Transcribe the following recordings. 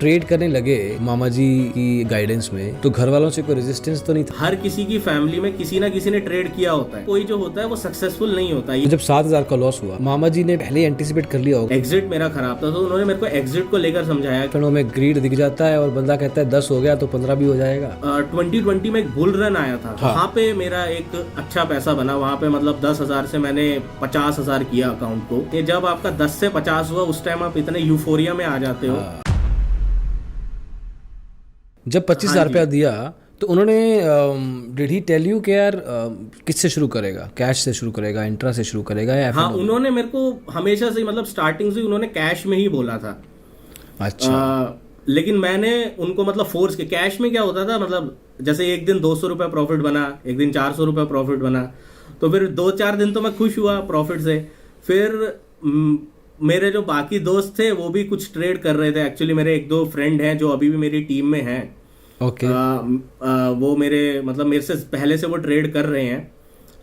Trade करने लगे मामा जी की गाइडेंस में, तो घर वालों से कोई रेजिस्टेंस तो नहीं था? हर किसी की फैमिली में किसी ना किसी ने ट्रेड किया होता है, कोई जो होता है वो सक्सेसफुल नहीं होता है। तो जब 7,000 का लॉस हुआ, मामा जी ने पहले एंटिसिपेट कर लिया होगा। एग्जिट मेरा खराब था, तो उन्होंने मेरे को एग्जिट को लेकर समझाया। फिर में ग्रीड दिख जाता है और बंदा कहता है 10 हो गया तो 15 भी हो जाएगा। 2020 में एक बुल रन आया था, हाँ। वहाँ पे मेरा एक अच्छा पैसा बना। वहाँ पे मतलब 10,000 से मैंने 50,000 किया अकाउंट को। ये जब आपका 10 से 50 हुआ, उस टाइम आप इतने यूफोरिया में आ जाते हो। जब 25,000 रुपया दिया तो उन्होंने डिड ही टेल यू कि यार किससे शुरू करेगा, कैश से शुरू करेगा, इंट्रा से शुरू करेगा या हाँ, उन्होंने मेरे को हमेशा से मतलब स्टार्टिंग से उन्होंने कैश में ही बोला था। अच्छा। लेकिन मैंने उनको मतलब फोर्स किया। कैश में क्या होता था, मतलब जैसे एक दिन 200 रुपये प्रॉफिट बना, एक दिन 400 रुपये प्रॉफिट बना, तो फिर 2-4 दिन तो मैं खुश हुआ प्रॉफिट से। फिर मेरे जो बाकी दोस्त थे वो भी कुछ ट्रेड कर रहे थे। एक्चुअली मेरे 1-2 फ्रेंड हैं जो अभी भी मेरी टीम में हैं। ओके। वो मेरे से पहले से वो ट्रेड कर रहे हैं,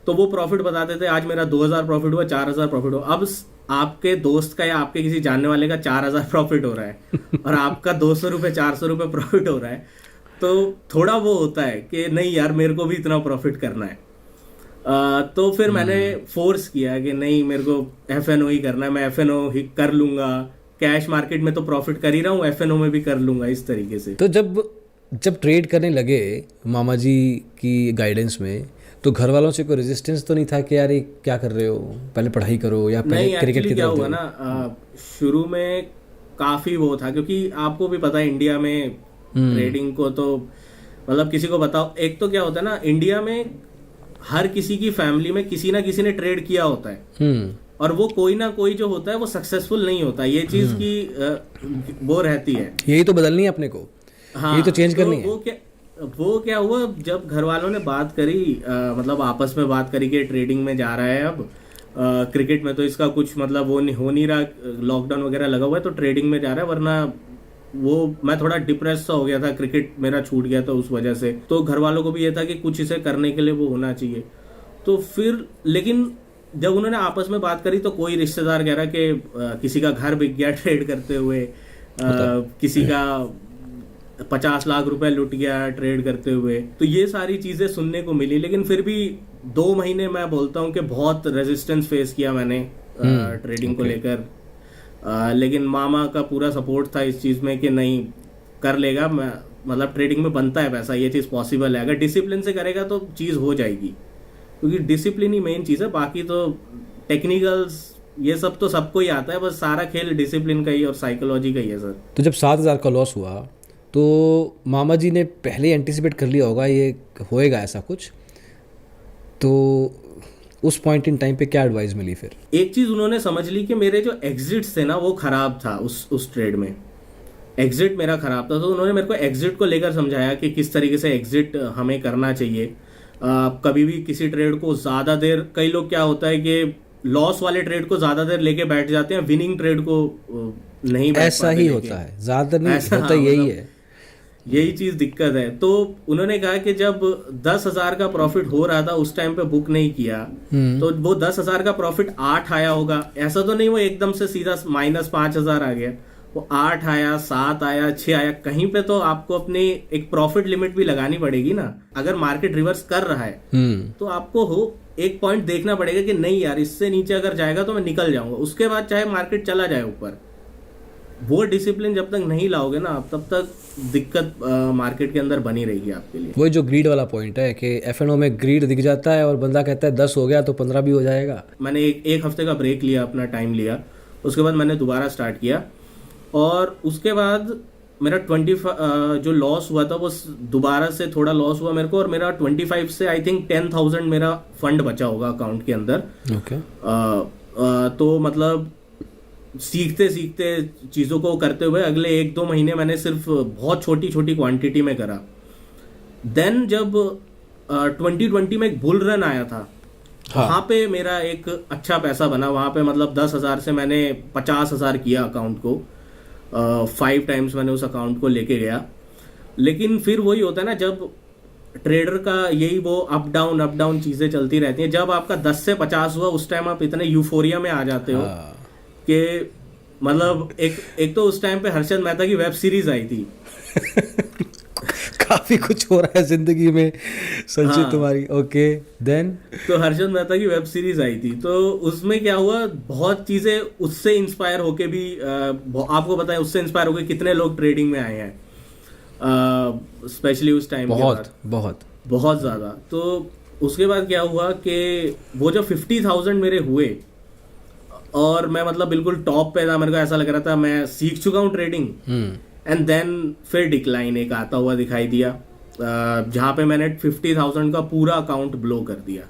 तो वो प्रॉफिट बताते थे। आज मेरा 2,000 प्रॉफिट हुआ, 4,000 प्रॉफिट हुआ। अब आपके दोस्त का या आपके किसी जानने वाले का 4,000 प्रॉफिट हो रहा है और आपका 200 रुपये 400 रुपये प्रॉफिट हो रहा है, तो थोड़ा वो होता है कि नहीं यार, मेरे को भी इतना प्रॉफिट करना है। तो फिर मैंने फोर्स किया कि नहीं, मेरे को FNO ही करना है, मैं FNO ही कर लूंगा। कैश मार्केट में तो प्रॉफिट कर ही रहा हूँ, FNO में भी कर लूंगा, इस तरीके से। तो जब ट्रेड करने लगे मामा जी की गाइडेंस में, तो घर वालों से कोई रेजिस्टेंस तो नहीं था कि यार ये क्या कर रहे हो, पहले पढ़ाई करो या पहले क्रिकेट की क्या तरफ हुआ ना, शुरू में काफी वो था, क्योंकि आपको भी पता है इंडिया में ट्रेडिंग को तो मतलब किसी को बताओ। एक तो क्या होता है ना, इंडिया में हर किसी की फैमिली में किसी ना किसी ने ट्रेड किया होता है, और वो कोई ना कोई जो होता है वो सक्सेसफुल नहीं होता। ये चीज की वो रहती है, यही तो बदलनी है अपने को। हाँ, ये तो चेंज करनी है। वो क्या हुआ, जब घर वालों ने बात करी, मतलब आपस में बात करी कि ट्रेडिंग में जा रहा है अब, क्रिकेट में तो इसका कुछ मतलब वो नहीं हो नहीं रहा, लॉकडाउन वगैरह लगा हुआ है, तो ट्रेडिंग में जा रहा है। वरना वो मैं थोड़ा डिप्रेस सा हो गया था, क्रिकेट मेरा छूट गया था उस वजह से। तो घर वालों को भी ये था कि कुछ इसे करने के लिए वो होना चाहिए। तो फिर लेकिन जब उन्होंने आपस में बात करी, तो कोई रिश्तेदार कह रहा कि किसी का घर बिक गया ट्रेड करते हुए, किसी का 50 लाख रुपए लुट गया ट्रेड करते हुए। तो ये सारी चीजें सुनने को मिली। लेकिन फिर भी 2 महीने मैं बोलता हूँ कि बहुत रेजिस्टेंस फेस किया मैंने ट्रेडिंग को लेकर। लेकिन मामा का पूरा सपोर्ट था इस चीज में कि नहीं, कर लेगा, मतलब ट्रेडिंग में बनता है पैसा, ये चीज पॉसिबल है। अगर डिसिप्लिन से करेगा तो चीज हो जाएगी, क्योंकि डिसिप्लिन ही मेन चीज है। बाकी तो टेक्निकल्स ये सब तो सबको ही आता है, बस सारा खेल डिसिप्लिन का ही और साइकोलॉजी का ही है सर। तो जब 7,000 का लॉस हुआ, तो मामा जी ने पहले एंटिसिपेट कर लिया होगा ये होएगा ऐसा कुछ, तो उस पॉइंट इन टाइम पे क्या एडवाइस मिली फिर? एक चीज उन्होंने समझ ली कि मेरे जो एग्जिट्स थे ना वो खराब था। उस ट्रेड में एग्जिट मेरा खराब था, तो उन्होंने मेरे को एग्जिट को लेकर समझाया कि किस तरीके से एग्जिट हमें करना चाहिए। कभी भी किसी ट्रेड को ज्यादा देर, कई लोग क्या होता है कि लॉस वाले ट्रेड को ज्यादा देर लेके बैठ जाते हैं, विनिंग ट्रेड को नहीं बैठ ऐसा ही होता है, ज्यादा नहीं होता, यही है, यही चीज दिक्कत है। तो उन्होंने कहा कि जब 10,000 का प्रॉफिट हो रहा था उस टाइम पे बुक नहीं किया, तो वो 10,000 का प्रॉफिट 8 आया होगा। ऐसा तो नहीं वो एकदम से सीधा -5,000 आ गया, वो 8 आया, 7 आया, 6 आया। कहीं पे तो आपको अपनी एक प्रॉफिट लिमिट भी लगानी पड़ेगी ना। अगर मार्केट रिवर्स कर रहा है तो आपको एक पॉइंट देखना पड़ेगा कि नहीं यार, इससे नीचे अगर जाएगा तो मैं निकल जाऊंगा, उसके बाद चाहे मार्केट चला जाए ऊपर। वो डिसिप्लिन जब तक नहीं लाओगे ना आप, तब तक दिक्कत मार्केट के अंदर बनी रहेगी आपके लिए। वही जो ग्रीड वाला पॉइंट है कि FNO में ग्रीड दिख जाता है और बंदा कहता है 10 हो गया तो 15 भी हो जाएगा। मैंने एक हफ्ते का ब्रेक लिया, अपना टाइम लिया, उसके बाद मैंने दोबारा स्टार्ट किया। और उसके बाद मेरा 25 जो लॉस हुआ था वो दोबारा से थोड़ा लॉस हुआ मेरे को, और मेरा 25 से आई थिंक 10,000 मेरा फंड बचा होगा अकाउंट के अंदर। ओके। तो मतलब सीखते सीखते चीज़ों को करते हुए अगले 1-2 महीने मैंने सिर्फ बहुत छोटी छोटी क्वांटिटी में करा। देन जब 2020 में एक बुल रन आया था, हाँ। वहाँ पे मेरा एक अच्छा पैसा बना। वहाँ पे मतलब 10,000 से मैंने 50,000 किया अकाउंट को, 5 टाइम्स मैंने उस अकाउंट को लेके गया। लेकिन फिर वही होता है ना, जब ट्रेडर का यही वो अप डाउन चीज़ें चलती रहती हैं। जब आपका 10 से 50 हुआ, उस टाइम आप इतने यूफोरिया में आ जाते हो कि मतलब एक तो उस टाइम पे हर्षद मेहता की वेब सीरीज आई थी। काफी कुछ हो रहा है जिंदगी में संचित हाँ, तुम्हारी। Okay then. तो हर्षद मेहता की वेब सीरीज आई थी, तो उसमें क्या हुआ, बहुत चीजें उससे इंस्पायर होके भी आपको पता है उससे इंस्पायर होके कितने लोग ट्रेडिंग में आए हैं, स्पेशली उस टाइम के बाद, बहुत बहुत। बहुत ज्यादा। तो उसके बाद क्या हुआ कि वो जब 50,000 मेरे हुए और मैं मतलब बिल्कुल टॉप पे था, मेरे को ऐसा लग रहा था मैं सीख चुका हूँ ट्रेडिंग, एंड देन फिर डिक्लाइन एक आता हुआ दिखाई दिया, जहाँ पे मैंने 50,000 का पूरा अकाउंट ब्लो कर दिया।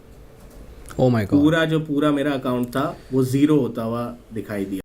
Oh my God. पूरा जो पूरा मेरा अकाउंट था वो जीरो होता हुआ दिखाई दिया।